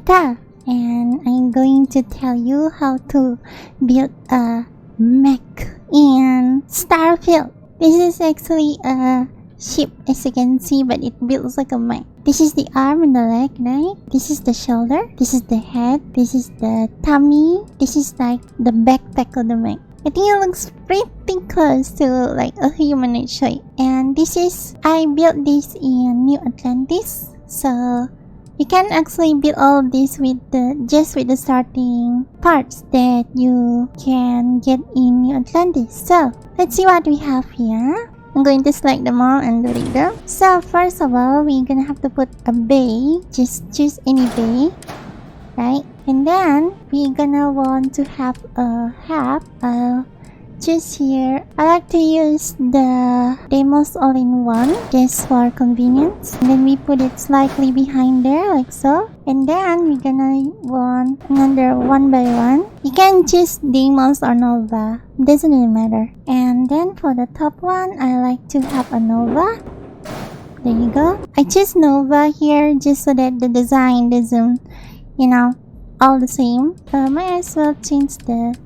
Ethel, and I'm going to tell you how to build a mech in Starfield. This is actually a ship, as you can see, but it builds like a mech. This is the arm and the leg, right? This is the shoulder, this is the head, this is the tummy, this is like the backpack of the mech. I think it looks pretty close to like a humanoid shape. And this is, I built this in New Atlantis, so you can actually build all of this with the starting parts that you can get in New Atlantis. So let's see what we have here. I'm going to select them all and delete them. So first of all, we're gonna have to put a bay. Just choose any bay, right? And then we're gonna want to have a hat. Just here, I like to use the demos all-in-one just for convenience. And then we put it slightly behind there like so. And then we're gonna want another 1x1. You can choose demos or nova, doesn't really matter. And then for the top one, I like to have a nova. There you go. I choose nova here just so that the design doesn't, all the same. Might as well change the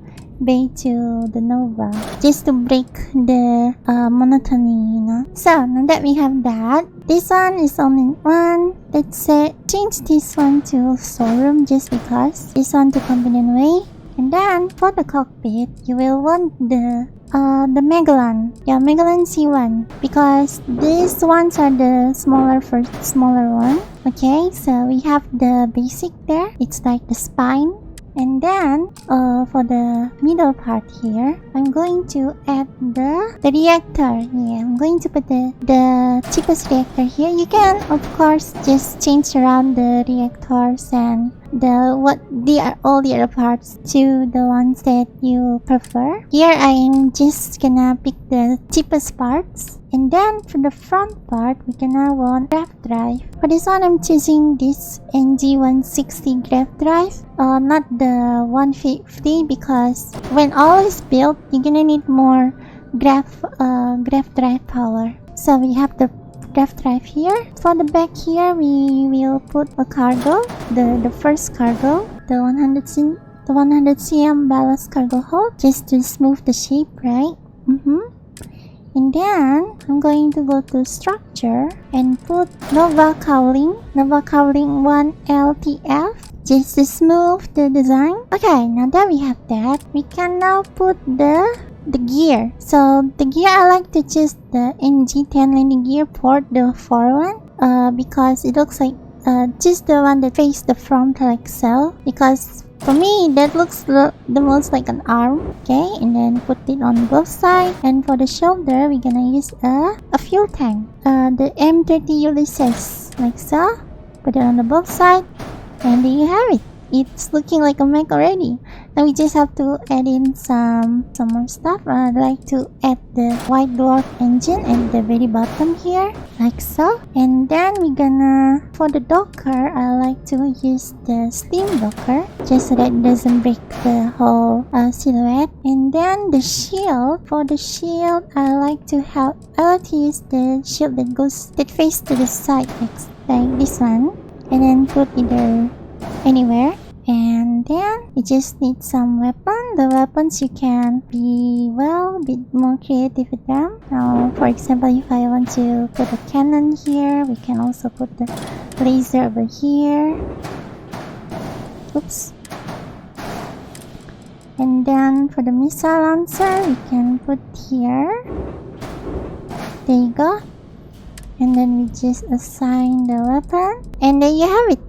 bay to the nova just to break the monotony, So now that we have that, this one is only one. Let's say change this one to showroom just because this one to convenient way. And then for the cockpit, you will want the Megalon. Yeah, Megalon C1, because these ones are the smaller one. Okay, so we have the basic there. It's like the spine. And then for the middle part here, I'm going to add the reactor. Yeah, I'm going to put the cheapest reactor here. You can of course just change around the reactors and all the other parts to the ones that you prefer. Here I'm just gonna pick the cheapest parts. And then for the front part, we're gonna want graph drive. For this one, I'm choosing this NG160 graph drive, not the 150, because when all is built, you're gonna need more graph drive power. So we have the graph drive here. For the back here, we will put a cargo, the first cargo, the 100 cm ballast cargo hold, just to smooth the shape, right? And then I'm going to go to structure and put Nova Cowling 1 LTF just to smooth the design. Okay, now that we have that, we can now put the gear. So the gear, I like to choose the NG10 landing gear port, the 4 one, because it looks like just the one that faces the front like so, because for me, that looks the most like an arm. Okay, and then put it on both sides. And for the shoulder, we're gonna use a fuel tank. The M30 Ulysses, like so. Put it on the both sides. And there you have it. It's looking like a mech already. Now we just have to add in some more stuff. I'd like to add the white dwarf engine at the very bottom here, like so. And then we're gonna, for the docker, I like to use the slim docker, just so that it doesn't break the whole silhouette. And then the shield, for the shield, I like to use the shield that faces to the side, like this one, and then put either anywhere. And then you just need some weapon. The weapons you can be a bit more creative with them. Now, for example, if I want to put a cannon here, we can also put the laser over here. Oops. And then for the missile launcher, we can put here. There you go. And then we just assign the weapon. And there you have it.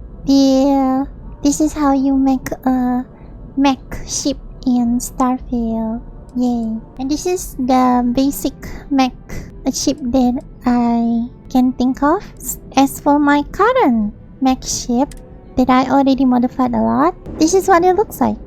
This is how you make a mech ship in Starfield. Yay. And this is the basic mech ship that I can think of. As for my current mech ship that I already modified a lot, this is what it looks like.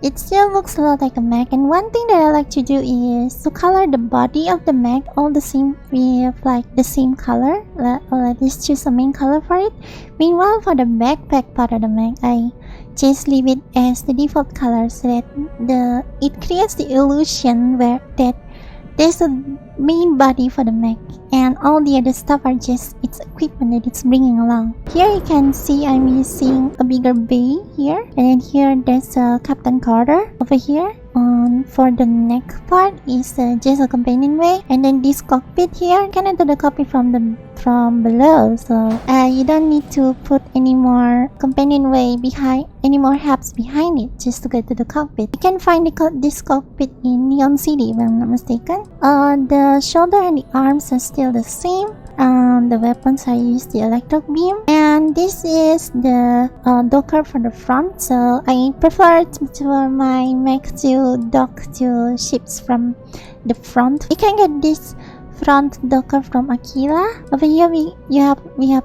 It still looks a lot like a mech, and one thing that I like to do is to color the body of the mech all the same with like the same color, or at least choose a main color for it. Meanwhile, for the backpack part of the mech, I just leave it as the default color so that it creates the illusion that there's main body for the mech, and all the other stuff are just its equipment that it's bringing along. Here you can see I'm using a bigger bay here, and then here there's a Captain Carter over here. For the neck part is just a companionway, and then this cockpit here, you can enter the cockpit from below, so you don't need to put any more companionway behind, any more hubs behind it just to get to the cockpit. You can find this cockpit in Neon City if I'm not mistaken. The shoulder and the arms are still the same. The weapons I use the electric beam, and this is the docker for the front, so I prefer for my mech to dock to ships from the front. You can get this front docker from Aquila. Over here we have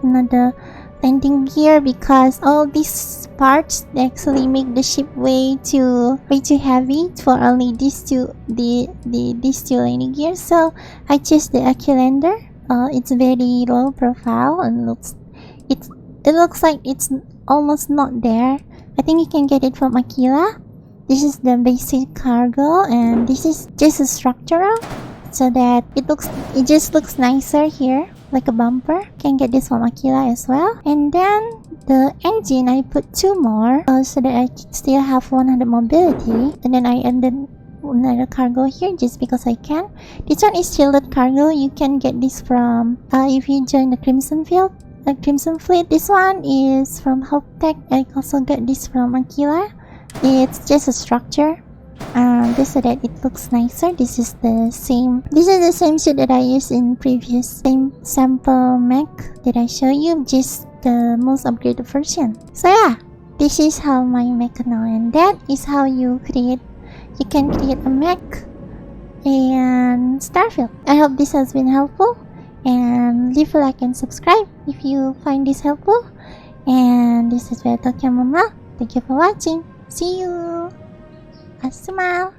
another landing gear, because all these parts actually make the ship way too heavy for only these two landing gears, so I choose the Aqualander. It's very low profile and it looks like it's almost not there. I think you can get it from Aquila. This is the basic cargo, and this is just a structural, so that it just looks nicer here, like a bumper. Can get this from Aquila as well. And then the engine, I put 2 more so that I still have 100 mobility, and then I ended another cargo here just because I can. This one is shielded cargo. You can get this from if you join the Crimson Fleet. This one is from Hope Tech. I also got this from Aquila. It's just a structure, just so that it looks nicer. This is the same suit that I used in previous same sample mech that I show you, just the most upgraded version. So yeah, this is how my mech now, and that is how you can create a mech in Starfield. I hope this has been helpful, and leave a like and subscribe if you find this helpful. And this is Ethel Chamomile. Thank you for watching. See you. A smile.